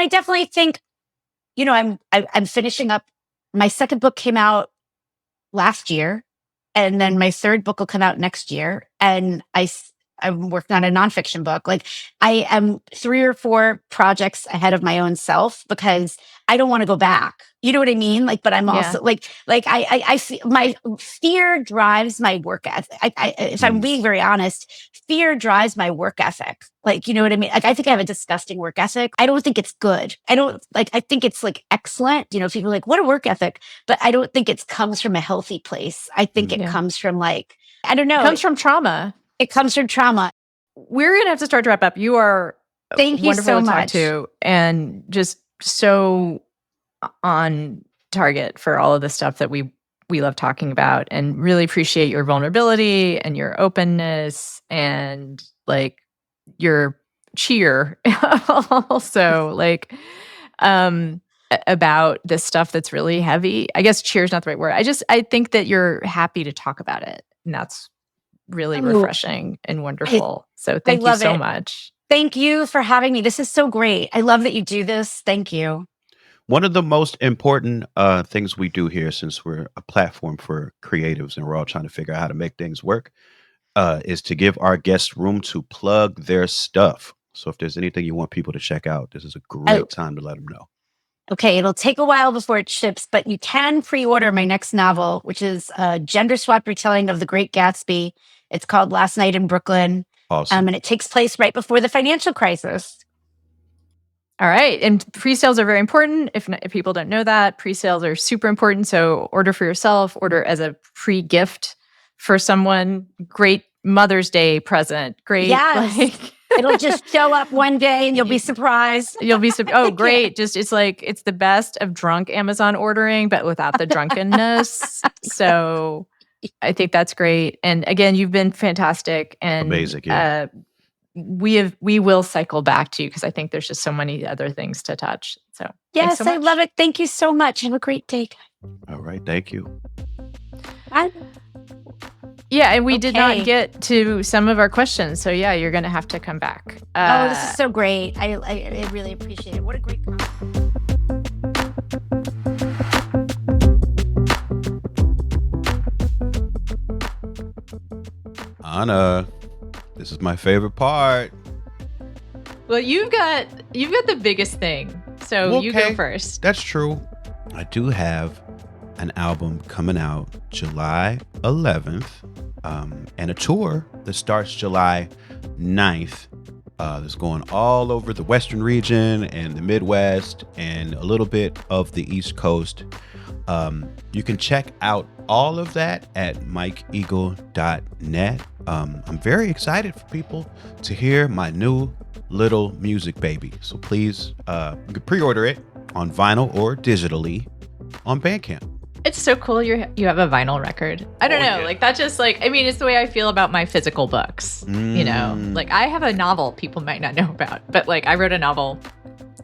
definitely think, I'm finishing up. My second book came out last year and then my third book will come out next year. And I'm working on a nonfiction book. Like I am 3 or 4 projects ahead of my own self because I don't want to go back. You know what I mean? Like, but I'm also like I see my fear drives my work ethic. If I'm being very honest, fear drives my work ethic. Like, you know what I mean? Like, I think I have a disgusting work ethic. I don't think it's good. I think it's like excellent. People are like, what a work ethic. But I don't think it comes from a healthy place. I think it comes from like, I don't know. It comes from trauma. It comes from trauma. We're going to have to start to wrap up. You are Thank you wonderful so to talk much. to and just so on target for all of the stuff that we love talking about, and really appreciate your vulnerability and your openness and like your cheer also like about this stuff that's really heavy. I guess cheer is not the right word. I think that you're happy to talk about it, and that's really refreshing and wonderful. So thank you so much. Thank you for having me. This is so great. I love that you do this. Thank you. One of the most important things we do here, since we're a platform for creatives and we're all trying to figure out how to make things work, is to give our guests room to plug their stuff. So if there's anything you want people to check out, this is a great time to let them know. Okay, it'll take a while before it ships, but you can pre-order my next novel, which is a gender-swapped retelling of The Great Gatsby. It's called Last Night in Brooklyn. Awesome. And it takes place right before the financial crisis. All right. And pre-sales are very important. If people don't know that, pre-sales are super important. So order for yourself, order as a pre-gift for someone. Great Mother's Day present. Great. Yes. It'll just show up one day and you'll be surprised. You'll be great. Just it's the best of drunk Amazon ordering, but without the drunkenness. So I think that's great. And again, you've been fantastic and amazing. Yeah. We will cycle back to you because I think there's just so many other things to touch. So yes, so I love it. Thank you so much. Have a great day. All right. Thank you. Bye. Yeah, and we did not get to some of our questions. So yeah, you're going to have to come back. This is so great. I really appreciate it. What a great conversation. Anna, this is my favorite part. Well, you've got the biggest thing. So you go first. That's true. I do have an album coming out July 11th and a tour that starts July 9th. That's going all over the Western region and the Midwest and a little bit of the East Coast. You can check out all of that at mikeeagle.net. I'm very excited for people to hear my new little music baby. So please, you can pre-order it on vinyl or digitally on Bandcamp. It's so cool you have a vinyl record. I don't know. Yeah. Like that just like, I mean, it's the way I feel about my physical books, you know, like I have a novel people might not know about, but like I wrote a novel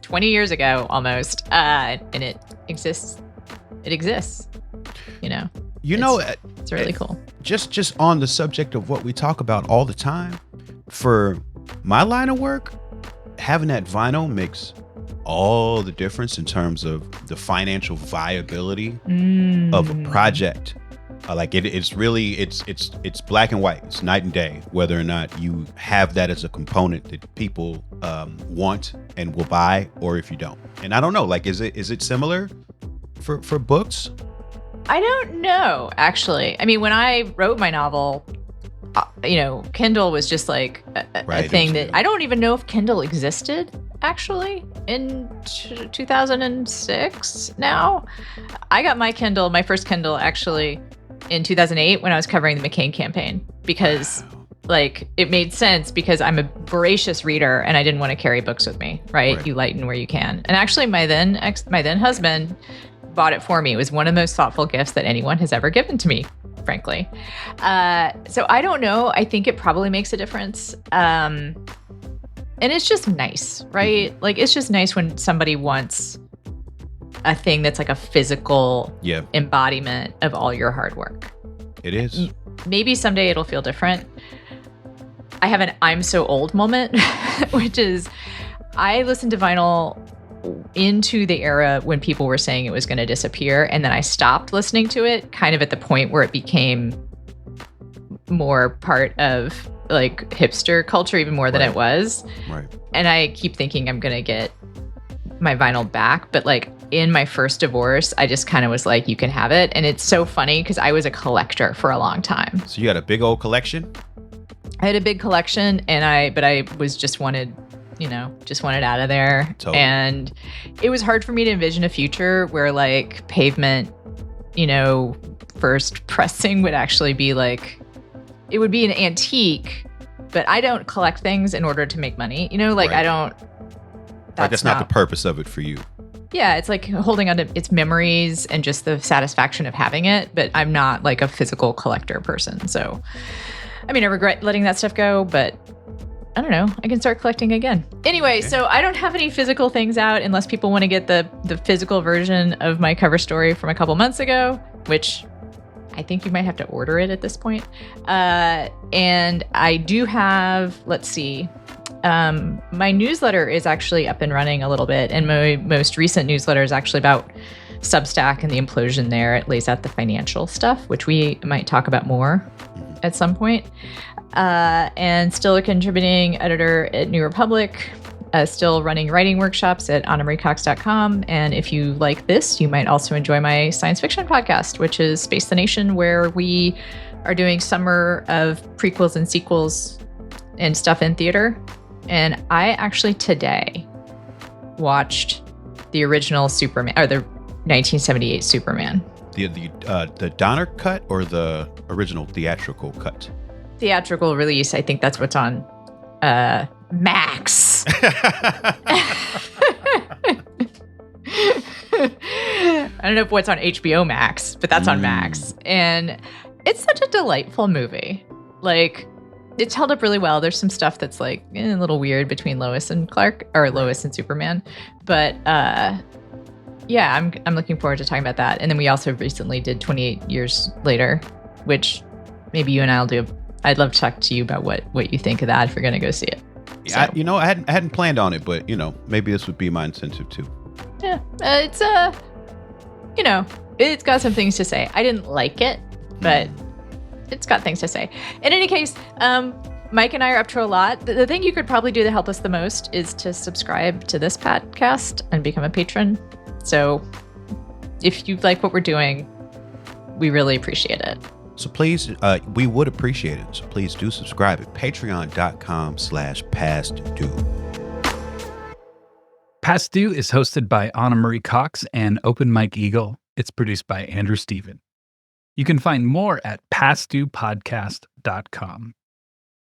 20 years ago almost, and it exists. It exists, you know. It's really cool. Just on the subject of what we talk about all the time, for my line of work, having that vinyl makes all the difference in terms of the financial viability of a project. It's really it's black and white. It's night and day whether or not you have that as a component that people want and will buy, or if you don't. And I don't know, like, is it similar for books? I don't know, actually. I mean, when I wrote my novel, Kindle was just like a thing that I don't even know if Kindle existed actually in 2006 now. I got my first Kindle actually in 2008 when I was covering the McCain campaign because like it made sense because I'm a voracious reader and I didn't want to carry books with me, right? You lighten where you can. And actually my then husband bought it for me. It was one of the most thoughtful gifts that anyone has ever given to me, frankly. So I don't know. I think it probably makes a difference. And it's just nice, right? Like, it's just nice when somebody wants a thing that's like a physical embodiment of all your hard work. It is. Maybe someday it'll feel different. I have an I'm so old moment, which is I listened to vinyl into the era when people were saying it was going to disappear. And then I stopped listening to it kind of at the point where it became more part of like hipster culture, even more than it was. Right. And I keep thinking I'm going to get my vinyl back. But like in my first divorce, I just kind of was like, you can have it. And it's so funny because I was a collector for a long time. So you had a big old collection? I had a big collection but I was just wanted out of there. Totally. And it was hard for me to envision a future where like Pavement, first pressing would actually be like, it would be an antique, but I don't collect things in order to make money. I don't. That's not the purpose of it for you. Yeah, it's like holding on to its memories and just the satisfaction of having it, but I'm not like a physical collector person. So, I mean, I regret letting that stuff go, but I don't know. I can start collecting again. Anyway, so I don't have any physical things out unless people want to get the physical version of my cover story from a couple months ago, which I think you might have to order it at this point. And I do have, my newsletter is actually up and running a little bit. And my most recent newsletter is actually about Substack and the implosion there. It lays out the financial stuff, which we might talk about more at some point. And still a contributing editor at New Republic, still running writing workshops at annamariecox.com. And if you like this, you might also enjoy my science fiction podcast, which is Space the Nation, where we are doing summer of prequels and sequels and stuff in theater. And I actually today watched the original Superman, or the 1978 Superman. The Donner cut or the original theatrical cut? Theatrical release. I think that's what's on Max. I don't know what's on HBO Max, but that's on Max. And it's such a delightful movie. Like, it's held up really well. There's some stuff that's like a little weird between Lois and Clark, or Lois and Superman. But yeah, I'm looking forward to talking about that. And then we also recently did 28 Years Later, which maybe you and I'll do. I'd love to talk to you about what you think of that if you're going to go see it. Yeah, so. I hadn't planned on it, but maybe this would be my incentive too. Yeah, it's it's got some things to say. I didn't like it, but it's got things to say. In any case, Mike and I are up to a lot. The thing you could probably do to help us the most is to subscribe to this podcast and become a patron. So if you like what we're doing, we really appreciate it. So please, we would appreciate it. So please do subscribe at patreon.com/pastdue. Past Due is hosted by Anna Marie Cox and Open Mike Eagle. It's produced by Andrew Steven. You can find more at pastduepodcast.com.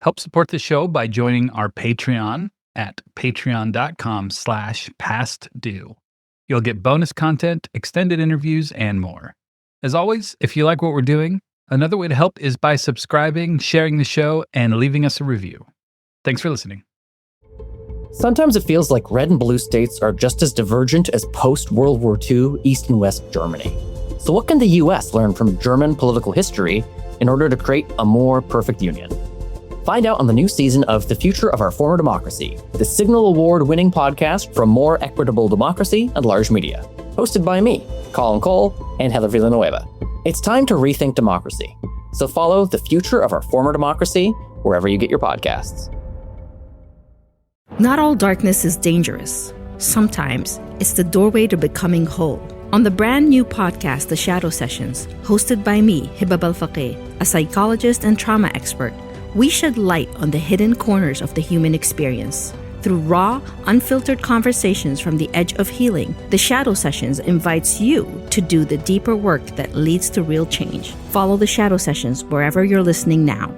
Help support the show by joining our Patreon at patreon.com/pastdue. You'll get bonus content, extended interviews, and more. As always, if you like what we're doing, another way to help is by subscribing, sharing the show, and leaving us a review. Thanks for listening. Sometimes it feels like red and blue states are just as divergent as post-World War II East and West Germany. So what can the US learn from German political history in order to create a more perfect union? Find out on the new season of The Future of Our Former Democracy, the Signal Award-winning podcast from More Equitable Democracy and Large Media. Hosted by me, Colin Cole, and Heather Villanueva. It's time to rethink democracy. So follow The Future of Our Former Democracy wherever you get your podcasts. Not all darkness is dangerous. Sometimes it's the doorway to becoming whole. On the brand new podcast, The Shadow Sessions, hosted by me, Hibab Al-Faqih, a psychologist and trauma expert, we shed light on the hidden corners of the human experience. Through raw, unfiltered conversations from the edge of healing, The Shadow Sessions invites you to do the deeper work that leads to real change. Follow The Shadow Sessions wherever you're listening now.